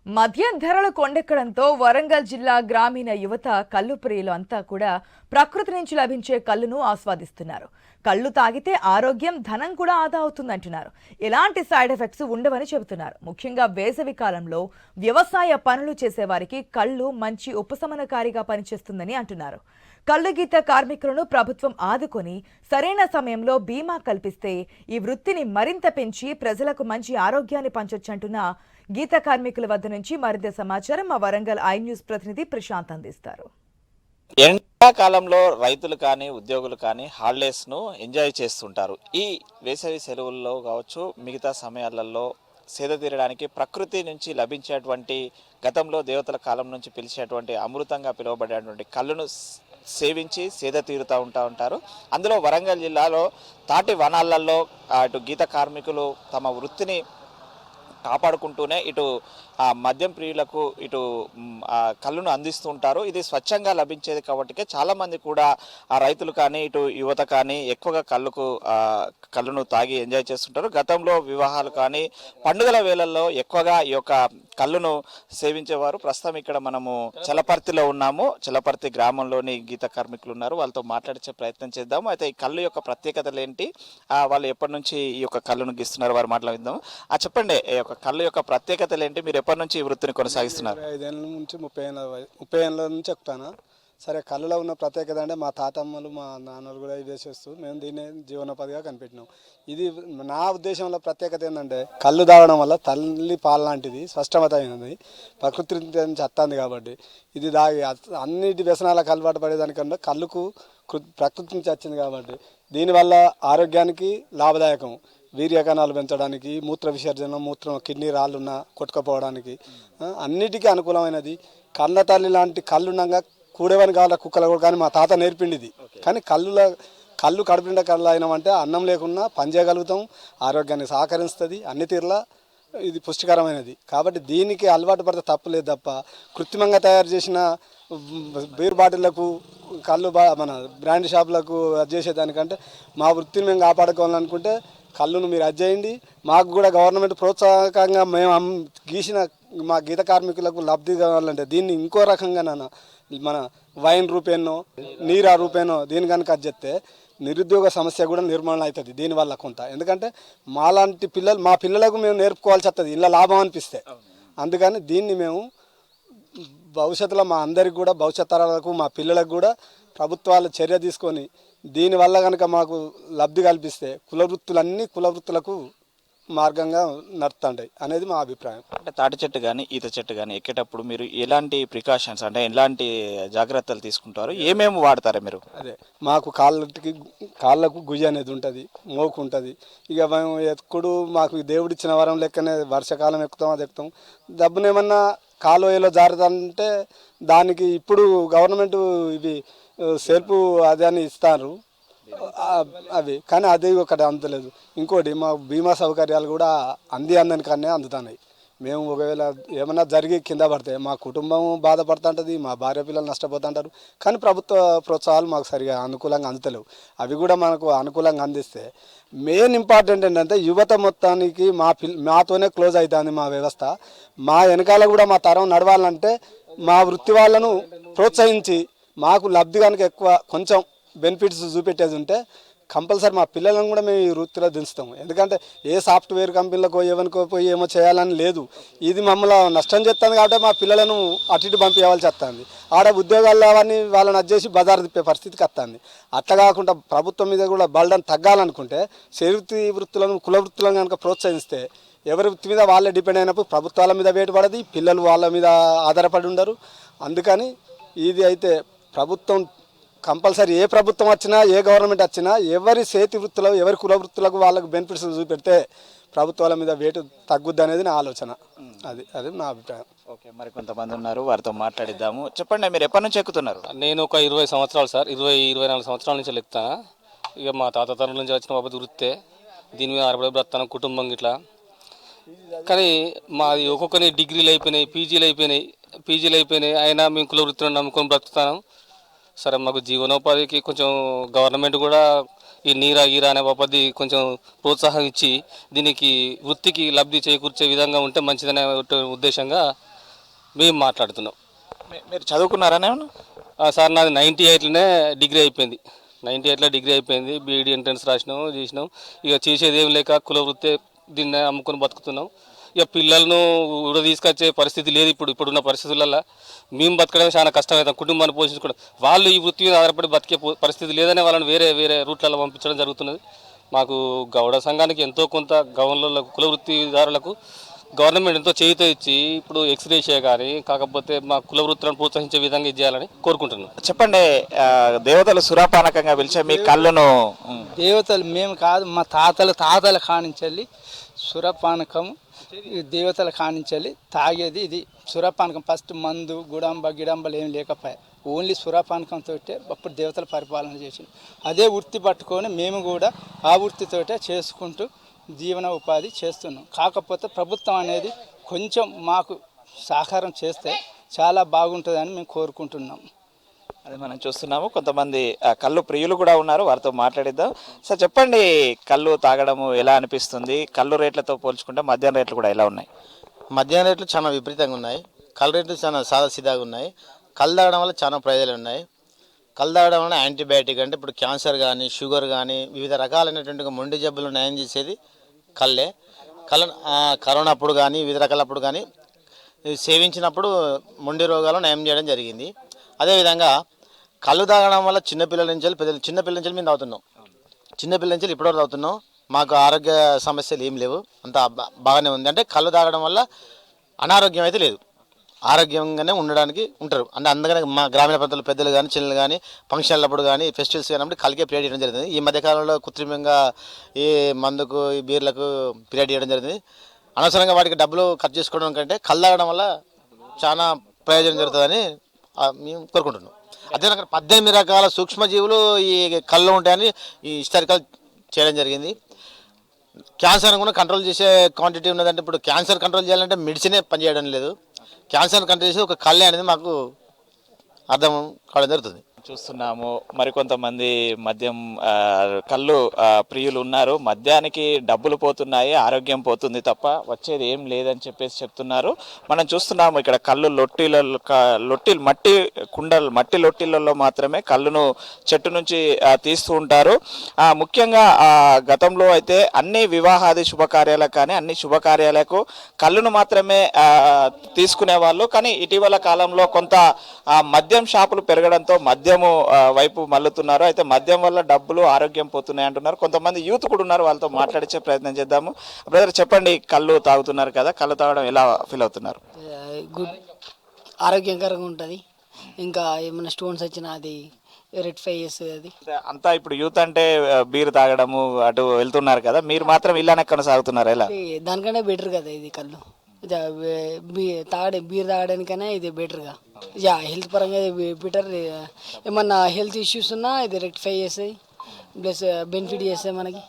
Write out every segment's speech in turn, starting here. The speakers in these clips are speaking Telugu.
మద్యం ధరలు కొండెక్కడంతో వరంగల్ జిల్లా గ్రామీణ యువత కల్లు ప్రియులు అంతా కూడా ప్రకృతి నుంచి లభించే కల్లును ఆస్వాదిస్తున్నారు. కళ్ళు తాగితే ఆరోగ్యం, ధనం కూడా ఆదా అవుతుందంటున్నారు. ఎలాంటి సైడ్ ఎఫెక్ట్స్ ఉండవని చెబుతున్నారు. ముఖ్యంగా వేసవి కాలంలో వ్యవసాయ పనులు చేసేవారికి కళ్ళు మంచి ఉపశమనకారిగా పనిచేస్తుందని అంటున్నారు. కళ్ళు గీత కార్మికులను ప్రభుత్వం ఆదుకొని సరైన సమయంలో బీమా కల్పిస్తే ఈ వృత్తిని మరింత పెంచి ప్రజలకు మంచి ఆరోగ్యాన్ని పంచొచ్చంటున్న గీత కార్మికుల వద్ద నుంచి మరింత సమాచారం మా వరంగల్ ఐ న్యూస్ ప్రతినిధి ప్రశాంత్ అందిస్తారు. ఎండాకాలంలో రైతులు కానీ ఉద్యోగులు కానీ హాలిడేస్ను ఎంజాయ్ చేస్తుంటారు. ఈ వేసవి సెలవుల్లో కావచ్చు, మిగతా సమయాలలో సేద తీరడానికి ప్రకృతి నుంచి లభించేటువంటి, గతంలో దేవతల కాలం నుంచి పిలిచేటువంటి అమృతంగా పిలువబడేటువంటి కళ్ళును సేవించి సేద తీరుతూ ఉంటారు. అందులో వరంగల్ జిల్లాలో తాటి వనాలలో అటు గీత కార్మికులు తమ వృత్తిని కాపాడుకుంటూనే ఇటు మద్యం ప్రియులకు ఇటు కళ్ళును అందిస్తూ ఉంటారు. ఇది స్వచ్ఛంగా లభించేది కాబట్టి చాలామంది కూడా రైతులు కానీ ఇటు యువత కానీ ఎక్కువగా కళ్ళును తాగి ఎంజాయ్ చేస్తుంటారు. గతంలో వివాహాలు కానీ పండుగల వేళల్లో ఎక్కువగా ఈ యొక్క కళ్ళును సేవించేవారు. ప్రస్తుతం ఇక్కడ మనము చలపర్తిలో ఉన్నాము. చలపర్తి గ్రామంలోని గీత కార్మికులు ఉన్నారు. వాళ్ళతో మాట్లాడించే ప్రయత్నం చేద్దాము. అయితే ఈ కళ్ళు యొక్క ప్రత్యేకతలు ఏంటి, వాళ్ళు ఎప్పటి నుంచి ఈ యొక్క కళ్ళును గీస్తున్నారు, వారు మాట్లాడిద్దాం. చెప్పండి, ఈ యొక్క కళ్ళు యొక్క ప్రత్యేకతలు ఏంటి, మీరు ఎప్పటి నుంచి ఈ వృత్తిని కొనసాగిస్తున్నారు? 5 ఏళ్ళ నుంచి 30 ఏళ్ళ నుంచి చెప్తాను. సరే, కళ్ళులో ఉన్న ప్రత్యేకత అంటే మా తాతమ్మలు మా నాన్నలు కూడా ఇదే చేస్తూ మేము దీన్ని జీవనోపాధిగా కనిపెట్టినాం. ఇది నా ఉద్దేశంలో ప్రత్యేకత ఏంటంటే, కళ్ళు తాగడం వల్ల తల్లి పాలు లాంటిది స్పష్టమైనది, ప్రకృతి నుంచి వస్తుంది కాబట్టి ఇది దాగి అన్నిటి వ్యసనాలకు అలవాటు పడేదానికన్నా కళ్ళుకు ప్రకృతి నుంచి వచ్చింది కాబట్టి దీనివల్ల ఆరోగ్యానికి లాభదాయకం. వీర్యకణాలు పెంచడానికి, మూత్ర విసర్జన, కిడ్నీ రాళ్ళున్న కొట్టుకపోవడానికి అన్నిటికీ అనుకూలమైనది. కళ్ళ తల్లి లాంటి కళ్ళుండగా కూడేవని కావాల కుక్కలు కూడా కానీ మా తాత నేర్పిండిది. కానీ కళ్ళు కడుపుండ కళ్ళు అయినామంటే అన్నం లేకున్నా పని చేయగలుగుతాం, ఆరోగ్యాన్ని సహకరిస్తుంది, అన్ని తీరులా ఇది పుష్టికరమైనది. కాబట్టి దీనికి అలవాటు పడితే తప్పులేదు తప్ప కృత్రిమంగా తయారు చేసిన బీర్ బాటిళ్లకు, కళ్ళు మన బ్రాండ్ షాపులకు చేసేదానికంటే మా వృత్తిని మేము కాపాడుకోవాలనుకుంటే కళ్ళును మీరు అజ్జేయండి. మాకు కూడా గవర్నమెంట్ ప్రోత్సాహకంగా మేము గీసిన మా గీత కార్మికులకు లబ్ధి కావాలంటే దీన్ని ఇంకో రకంగా మన వైన్ రూపేనో నీరా రూపేనో దీని కనుక అజ్జేస్తే నిరుద్యోగ సమస్య కూడా నిర్మూలన అవుతుంది దీనివల్ల కొంత. ఎందుకంటే మాలాంటి మా పిల్లలకు మేము నేర్పుకోవాల్సి వస్తుంది ఇలా లాభం అనిపిస్తే. అందుకని దీన్ని మేము భవిష్యత్తులో మా అందరికి కూడా, భవిష్యత్ తరాలకు, మా పిల్లలకు కూడా ప్రభుత్వాలు చర్య తీసుకొని దీనివల్ల కనుక మాకు లబ్ధి కల్పిస్తే కులవృత్తులకు మార్గంగా నడుతుంటాయి అనేది మా అభిప్రాయం. అంటే తాటి చెట్టు కానీ ఈత చెట్టు కానీ ఎక్కేటప్పుడు మీరు ఎలాంటి ప్రికాషన్స్, అంటే ఎలాంటి జాగ్రత్తలు తీసుకుంటారు, ఏమేమి వాడతారా మీరు? అదే, మాకు కాళ్ళకు గుయ్య అనేది ఉంటుంది, మోకు ఉంటుంది. ఇక మేము ఎప్పుడు మాకు దేవుడిచ్చిన వరం లెక్కనే వర్షాకాలం ఎక్కుతాం, అది ఎక్కుతాం. దబ్బునేమన్నా కాలువలో జారుతుంటే దానికి ఇప్పుడు గవర్నమెంట్ ఇవి సెల్ఫ్ అదే అని ఇస్తారు అవి, కానీ అది ఒకటి అందలేదు. ఇంకోటి మా బీమా సౌకర్యాలు కూడా అందని కానీ అందుతున్నాయి. మేము ఒకవేళ ఏమన్నా జరిగి కింద పడితే మా కుటుంబం బాధపడుతుంటుంది, మా భార్య పిల్లలు నష్టపోతుంటారు. కానీ ప్రభుత్వ ప్రోత్సాహాలు మాకు సరిగా అనుకూలంగా అందుతలేవు. అవి కూడా మనకు అనుకూలంగా అందిస్తే మెయిన్ ఇంపార్టెంట్ ఏంటంటే యువత మొత్తానికి మాతోనే క్లోజ్ అవుతుంది మా వ్యవస్థ. మా వెనకాల కూడా మా తరం నడవాలంటే మా వృత్తి వాళ్ళను ప్రోత్సహించి మాకు లబ్ధి కనుక ఎక్కువ కొంచెం బెనిఫిట్స్ చూపెట్టేది ఉంటే కంపల్సరీ మా పిల్లలను కూడా మేము ఈ వృత్తిలో దించుతాము. ఎందుకంటే ఏ సాఫ్ట్వేర్ కంపెనీలకు ఎవరికో పోయి ఏమో చేయాలని లేదు. ఇది మమ్మల్ని నష్టం చేస్తుంది కాబట్టి మా పిల్లలను అటు ఇటు పంపించవలసి వస్తుంది. ఆడ ఉద్యోగాల్లో అవన్నీ వాళ్ళని అడ్చేసి బజారు తిప్పే పరిస్థితికి వస్తుంది. అట్లా కాకుండా ప్రభుత్వం మీద కూడా బల్డన్ తగ్గాలనుకుంటే వృత్తులను, కుల వృత్తులను కనుక ప్రోత్సహిస్తే ఎవరి వృత్తి మీద వాళ్ళే డిపెండ్ అయినప్పుడు ప్రభుత్వాల మీద వేటు పడది, పిల్లలు వాళ్ళ మీద ఆధారపడి ఉండరు. అందుకని ఇది అయితే ప్రభుత్వం కంపల్సరీ, ఏ ప్రభుత్వం వచ్చినా, ఏ గవర్నమెంట్ వచ్చినా ఎవరి చేతి వృత్తులు, ఎవరి కుల వృత్తులకు వాళ్ళకు బెనిఫిట్స్ చూపెడితే ప్రభుత్వాల మీద వేటు తగ్గుద్ది అనేది నా ఆలోచన. అది నా అభిప్రాయం. ఓకే, మరి కొంతమంది ఉన్నారు, వారితో మాట్లాడిద్దాము. చెప్పండి, మీరు ఎప్పటి నుంచి ఎక్కుతున్నారు? నేను ఒక 20 సంవత్సరాలు సార్, 24 సంవత్సరాల నుంచి ఎక్కుతాను. ఇక మా తాత తరం నుంచి వచ్చిన బాబు వృత్తే, దీని మీద ఆడపడే బ్రతాను, కుటుంబం ఇట్లా. కానీ మాది ఒక్కొక్కరి డిగ్రీలు అయిపోయినాయి, పీజీలు అయిపోయినాయి, అయినా మేము కుల వృత్తులను నమ్ముకొని బ్రతుకుతాను. సరే, మాకు జీవనోపాధికి కొంచెం గవర్నమెంట్ కూడా ఈ నీరా అనే పద్ధతి కొంచెం ప్రోత్సాహం ఇచ్చి దీనికి వృత్తికి లబ్ధి చేకూర్చే విధంగా ఉంటే మంచిదనే ఉద్దేశంగా మేము మాట్లాడుతున్నాం. మీరు చదువుకున్నారనే సార్ నాది 98లోనే డిగ్రీ అయిపోయింది. 98లో డిగ్రీ అయిపోయింది. బీఈడీ ఎంట్రన్స్ చేసినాం. ఇక చేసేది ఏం లేక కుల వృత్తే దీన్ని అమ్ముకొని బతుకుతున్నాం. ఇక పిల్లలను కూడా తీసుకొచ్చే పరిస్థితి లేదు. ఇప్పుడున్న పరిస్థితులలో మేము బతకడమే చాలా కష్టమవుతాం. కుటుంబాన్ని పోషించుకోవడం, వాళ్ళు ఈ వృత్తి మీద ఆధారపడి బతికే పరిస్థితి లేదనే వాళ్ళని వేరే రూట్లలో పంపించడం జరుగుతున్నది. మాకు గౌడ సంఘానికి ఎంతో కొంత గౌన్ల కుల వృత్తిదారులకు గవర్నమెంట్ ఎంతో చేయుత ఇచ్చి ఇప్పుడు ఎక్స్రేషియా కానీ కాకపోతే మా కుల వృత్తులను ప్రోత్సహించే విధంగా ఇది చేయాలని కోరుకుంటున్నాం. చెప్పండి, దేవతలు సురాపానకంగా పిలిచే మీ కళ్ళును దేవతలు మేము కాదు, మా తాతల కానించాలి సురపానకం. దేవతల కానించాలి తాగేది ఇది సురపానకం. ఫస్ట్ మందు గిడంబలు ఏం లేకపోయా, ఓన్లీ సురపానకంతో అప్పుడు దేవతల పరిపాలన చేసింది. అదే వృత్తి పట్టుకొని మేము కూడా ఆ వృత్తితోటే చేసుకుంటూ జీవన ఉపాధి చేస్తున్నాం. కాకపోతే ప్రభుత్వం అనేది కొంచెం మాకు సహకారం చేస్తే చాలా బాగుంటుందని మేము కోరుకుంటున్నాం. అది మనం చూస్తున్నాము. కొంతమంది కళ్ళు ప్రియులు కూడా ఉన్నారు, వారితో మాట్లాడిద్దాం. సార్ చెప్పండి, కళ్ళు తాగడము ఎలా అనిపిస్తుంది? కళ్ళు రేట్లతో పోల్చుకుంటే మద్యం రేట్లు కూడా ఎలా ఉన్నాయి? మద్యం రేట్లు చాలా విపరీతంగా ఉన్నాయి. కళ్ళు రేట్లు చాలా సాదాసీదాగా ఉన్నాయి. కళ్ళు తాగడం వల్ల చాలా ప్రయోజనాలు ఉన్నాయి. కళ్ళు తాగడం వల్ల యాంటీబయాటిక్, అంటే ఇప్పుడు క్యాన్సర్ కానీ షుగర్ కానీ వివిధ రకాలైనటువంటి మొండి జబ్బులు నయం చేసేది కళ్ళే. కరోనా అప్పుడు కానీ వివిధ రకాలప్పుడు కానీ సేవించినప్పుడు మొండి రోగాలు నయం చేయడం జరిగింది. అదేవిధంగా కళ్ళు తాగడం వల్ల చిన్నపిల్లల నుంచి చిన్నపిల్లల నుంచి మేము తాగుతున్నాం. చిన్నపిల్లల నుంచి ఇప్పటివరకు తాగుతున్నాం. మాకు ఆరోగ్య సమస్యలు ఏం లేవు, అంతా బాగానే ఉంది. అంటే కళ్ళు తాగడం వల్ల అనారోగ్యం అయితే లేదు, ఆరోగ్యంగానే ఉండడానికి ఉంటారు. అంటే అందుకనే మా గ్రామీణ ప్రాంతాల్లో పెద్దలు కానీ చిన్నలు కానీ ఫంక్షన్లప్పుడు కానీ ఫెస్టివల్స్ కానీ కళ్ళకే పీరియడ్ ఇవ్వడం జరుగుతుంది. ఈ మధ్యకాలంలో కృత్రిమంగా ఈ మందుకు ఈ బీర్లకు పీరియడ్ ఇవ్వడం జరుగుతుంది. అనవసరంగా వాటికి డబ్బులు ఖర్చు చేసుకోవడం కంటే కళ్ళు తాగడం వల్ల చాలా ప్రయోజనం జరుగుతుందని మేము కోరుకుంటున్నాం. అదే 18 రకాల సూక్ష్మజీవులు ఈ కళ్ళు ఉంటాయని ఈ హిస్టారికల్ చేయడం జరిగింది. క్యాన్సర్ కూడా కంట్రోల్ చేసే క్వాంటిటీ ఉన్నదంటే ఇప్పుడు క్యాన్సర్ కంట్రోల్ చేయాలంటే మెడిసినే పనిచేయడం లేదు. క్యాన్సర్ కంట్రోల్ చేసి ఒక కళ్ళే అనేది మాకు అర్థం కావడం జరుగుతుంది. చూస్తున్నాము మరికొంతమంది మద్యం కళ్ళు ప్రియులు ఉన్నారు. మద్యానికి డబ్బులు పోతున్నాయి, ఆరోగ్యం పోతుంది తప్ప వచ్చేది ఏం లేదని చెప్పేసి చెప్తున్నారు. మనం చూస్తున్నాము ఇక్కడ కళ్ళు మట్టి లొట్టిలలో మాత్రమే కళ్ళును చెట్టు నుంచి తీస్తూ ఉంటారు. ముఖ్యంగా గతంలో అయితే అన్ని వివాహాది శుభకార్యాలకు కానీ అన్ని శుభకార్యాలకు కళ్ళును మాత్రమే తీసుకునే వాళ్ళు. కానీ ఇటీవల కాలంలో కొంత మద్యం షాపులు పెరగడంతో మద్యము వైపు మల్లుతున్నారు. అయితే మద్యం వల్ల డబ్బులు ఆరోగ్యం పోతున్నాయి అంటున్నారు. కొంతమంది యూత్ కూడా ఉన్నారు, వాళ్ళతో మాట్లాడించే ప్రయత్నం చేద్దాము. బ్రదర్ చెప్పండి, కళ్ళు తాగుతున్నారు కదా, కళ్ళు తాగడం ఎలా ఫీల్ అవుతున్నారు? గుడ్, ఆరోగ్యకరంగా ఉంటుంది. ఇంకా ఏమైనా స్టోన్స్ వచ్చినా అది రెక్టిఫై చేస్తుంది. అది అంతా ఇప్పుడు యూత్ అంటే బీర్ తాగడము అటు వెళ్తున్నారు కదా, మీరు మాత్రం ఇలానే కొనసాగుతున్నారు ఎలా? దానికంటే బెటర్ కదా ఇది కళ్ళు. బీర్ తాగడానికైనా ఇది బెటర్గా, హెల్త్ పరంగా ఇది బెటర్. ఏమన్నా హెల్త్ ఇష్యూస్ ఉన్నా ఇది రెక్టిఫై చేస్తాయి, ప్లస్ బెనిఫిట్ చేస్తాయి మనకి.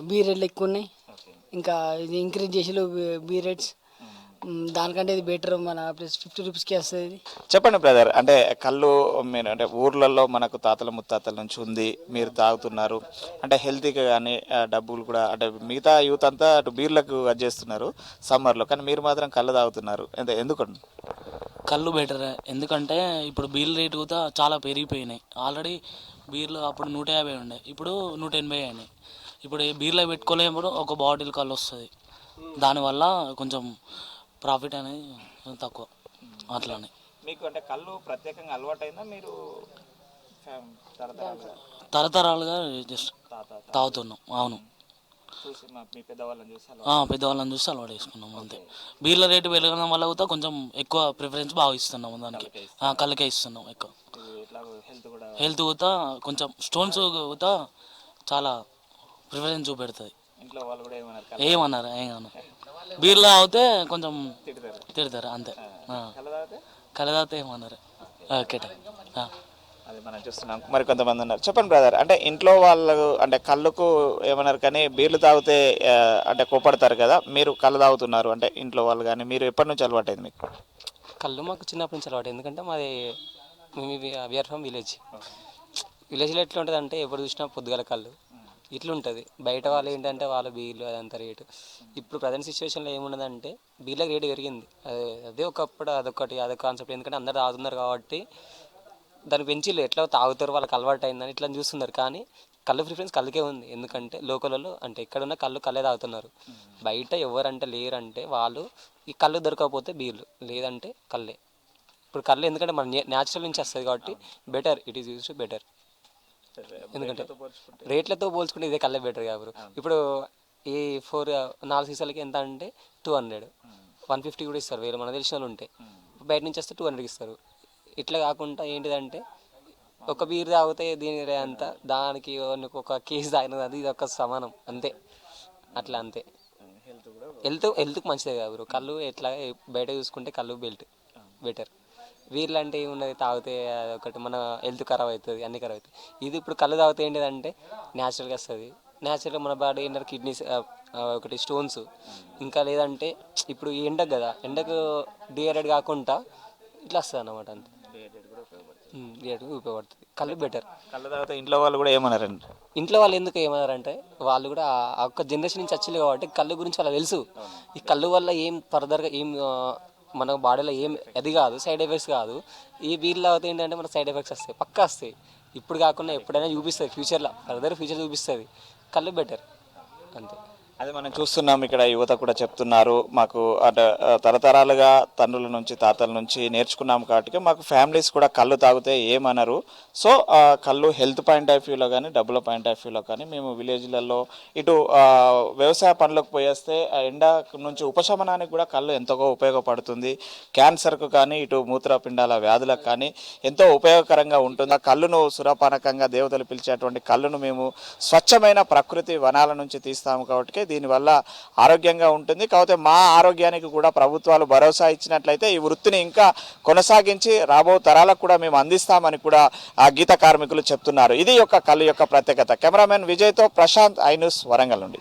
బీర్ రేట్లు ఎక్కువ ఉన్నాయి, ఇంకా ఇది ఇంక్రీజ్ చేసి బీర్ రేట్స్ దానికంటే ఇది బెటర్. మన ప్లస్ 50 రూపీస్కి వస్తుంది ఇది. చెప్పండి బ్రదర్, అంటే కళ్ళు మీరు అంటే ఊర్లలో మనకు తాతల ముత్తాతల నుంచి ఉంది, మీరు తాగుతున్నారు అంటే హెల్తీగా కానీ డబ్బులు కూడా అంటే మిగతా యూత్ అంతా అటు బీర్లకు చేస్తున్నారు సమ్మర్లో, కానీ మీరు మాత్రం కళ్ళు తాగుతున్నారు ఎందుకండి? కళ్ళు బెటర్, ఎందుకంటే ఇప్పుడు బీర్ల రేటు కూడా చాలా పెరిగిపోయినాయి. ఆల్రెడీ బీర్లు అప్పుడు 150 ఉండే, ఇప్పుడు 180 అయినాయి. ఇప్పుడు బీర్లో పెట్టుకోలేము, ఒక బాటిల్ కళ్ళు వస్తుంది. దానివల్ల కొంచెం ప్రాఫిట్ అనేది తక్కువ. అట్లానే మీకు అంటే కళ్ళు ప్రత్యేకంగా అలవాటైందా? మీరు తరతరాలుగా జస్ట్ తాగుతున్నాం. అవును, పెద్దవాళ్ళని చూసి అలవాటు చేసుకున్నాం అంతే. బీర్ల రేటు పెరగడం వల్ల కూడా కొంచెం ఎక్కువ ప్రిఫరెన్స్ బాగా ఇస్తున్నాం దానికి, కళ్ళకే ఇస్తున్నాం ఎక్కువ. హెల్త్ కూడా కొంచెం స్టోన్స్ కూడా చాలా ప్రిఫరెన్స్ చూపెడుతుంది. ఏమన్నారు బీర్లో అవుతే కొంచెం తిడతారు అంతే, కలదాతే ఏమన్నారు. ఓకే, అది మనం చూస్తున్నాం. మరి కొంతమంది ఉన్నారు. చెప్పండి బ్రదర్, అంటే ఇంట్లో వాళ్ళు అంటే కళ్ళుకు ఏమన్నారు, కానీ బీర్లు తాగితే అంటే కోపడతారు కదా, మీరు కళ్ళు తాగుతున్నారు అంటే ఇంట్లో వాళ్ళు కానీ మీరు ఎప్పటి నుంచి అలవాటైంది మీకు? కళ్ళు మాకు చిన్నప్పటి నుంచి అలవాటు. ఎందుకంటే మాది వీఆర్ ఫ్రమ్ విలేజ్లో ఎట్లా ఉంటుంది అంటే ఎప్పుడు చూసినా పొద్దుగల కళ్ళు, ఇట్లుంటుంది. బయట వాళ్ళు ఏంటంటే వాళ్ళ బీర్లు అదంతా రేటు. ఇప్పుడు ప్రజెంట్ సిచ్యువేషన్లో ఏమున్నదంటే బీర్లకు రేటు పెరిగింది. అదే ఒకప్పుడు అదొక కాన్సెప్ట్. ఎందుకంటే అందరు తాగుతున్నారు కాబట్టి దాన్ని పెంచిళ్ళు ఎట్లా తాగుతారు వాళ్ళకి అలవాటు అయిందని ఇట్లా చూస్తున్నారు. కానీ కళ్ళు ప్రిఫరెన్స్ కళ్ళకే ఉంది. ఎందుకంటే లోకల్లో అంటే ఎక్కడున్న కళ్ళే తాగుతున్నారు. బయట ఎవరంటే లేరంటే వాళ్ళు ఈ కళ్ళు దొరకకపోతే బీర్లు, లేదంటే కళ్ళే. ఇప్పుడు కళ్ళు ఎందుకంటే మన న్యాచురల్ నుంచి వస్తుంది కాబట్టి better, it is use better. ఎందుకంటే రేట్లతో పోల్చుకుంటే ఇదే కళ్ళే బెటర్ కాబట్టి ఇప్పుడు ఈ 4 సీసాలకి ఎంత అంటే 200, 150 కూడా ఇస్తారు. వేరే మన తెలిసిన వాళ్ళు ఉంటే బయట నుంచి వస్తే 200 ఇస్తారు. ఇట్లా కాకుండా ఏంటిదంటే ఒక బీర్ తాగితే దీని అంతా దానికి ఒక కేజీ తాగినది అది ఇది ఒక సమానం అంతే. అట్లా అంతే. హెల్త్కి మంచిదే కదా బ్రో. కళ్ళు ఎట్లా బయట చూసుకుంటే కళ్ళు బెటర్. వీర్లు అంటే ఏమున్నది, తాగితే ఒకటి మన హెల్త్ ఖరాబ్ అవుతుంది, అన్నీ ఖరాబ్ అవుతుంది. ఇది ఇప్పుడు కళ్ళు తాగితే ఏంటిదంటే న్యాచురల్గా వస్తుంది. న్యాచురల్గా మన బాడీ ఏంటంటే కిడ్నీస్ ఒకటి స్టోన్స్, ఇంకా లేదంటే ఇప్పుడు ఈ ఎండకు కదా, ఎండకు డిహైడ్రేట్ కాకుండా ఇట్లా వస్తుంది అన్నమాట. అంతే డిహైడ్రేట్ ఉపయోగపడుతుంది. కళ్ళు బెటర్. కళ్ళు తాగితే ఇంట్లో వాళ్ళు కూడా ఏమన్నారండి? ఇంట్లో వాళ్ళు ఎందుకు ఏమన్నారంటే వాళ్ళు కూడా ఆ ఒక్క జనరేషన్ నుంచి వచ్చింది కాబట్టి కళ్ళు గురించి వాళ్ళకి తెలుసు. ఈ కళ్ళు వల్ల ఏం ఫర్దర్గా ఏం మన బాడీలో ఏం అది కాదు, సైడ్ ఎఫెక్ట్స్ కాదు. ఈ బీర్లు తాగితే ఏంటంటే మనకు సైడ్ ఎఫెక్ట్స్ వస్తాయి, పక్కా వస్తాయి. ఇప్పుడు కాకుండా ఎప్పుడైనా చూపిస్తుంది ఫ్యూచర్లో, ఫర్దర్ ఫ్యూచర్ చూపిస్తుంది. కళ్ళు బెటర్ అంతే. అదే మనం చూస్తున్నాం ఇక్కడ యువత కూడా చెప్తున్నారు, మాకు అంటే తరతరాలుగా తండ్రుల నుంచి తాతల నుంచి నేర్చుకున్నాం కాబట్టి మాకు ఫ్యామిలీస్ కూడా కళ్ళు తాగితే ఏమనరు. సో కళ్ళు హెల్త్ పాయింట్ ఆఫ్ వ్యూలో కానీ డబ్బుల పాయింట్ ఆఫ్ వ్యూలో కానీ మేము విలేజ్లలో ఇటు వ్యవసాయ పనులకు పోయేస్తే ఎండ నుంచి ఉపశమనానికి కూడా కళ్ళు ఎంతగా ఉపయోగపడుతుంది. క్యాన్సర్కు కానీ ఇటు మూత్రపిండాల వ్యాధులకు కానీ ఎంతో ఉపయోగకరంగా ఉంటుంది. ఆ కళ్ళును సురపానకంగా దేవతలు పిలిచేటువంటి కళ్ళును మేము స్వచ్ఛమైన ప్రకృతి వనాల నుంచి తీస్తాము కాబట్టి దీనివల్ల ఆరోగ్యంగా ఉంటుంది. కాకపోతే మా ఆరోగ్యానికి కూడా ప్రభుత్వాలు భరోసా ఇచ్చినట్లయితే ఈ వృత్తిని ఇంకా కొనసాగించి రాబో తరాలకు కూడా మేము అందిస్తామని కూడా ఆ గీత కార్మికులు చెప్తున్నారు. ఇది యొక్క కళ్ళు యొక్క ప్రత్యేకత. కెమెరామెన్ విజయ్తో ప్రశాంత్, ఐ న్యూస్, వరంగల్ నుండి.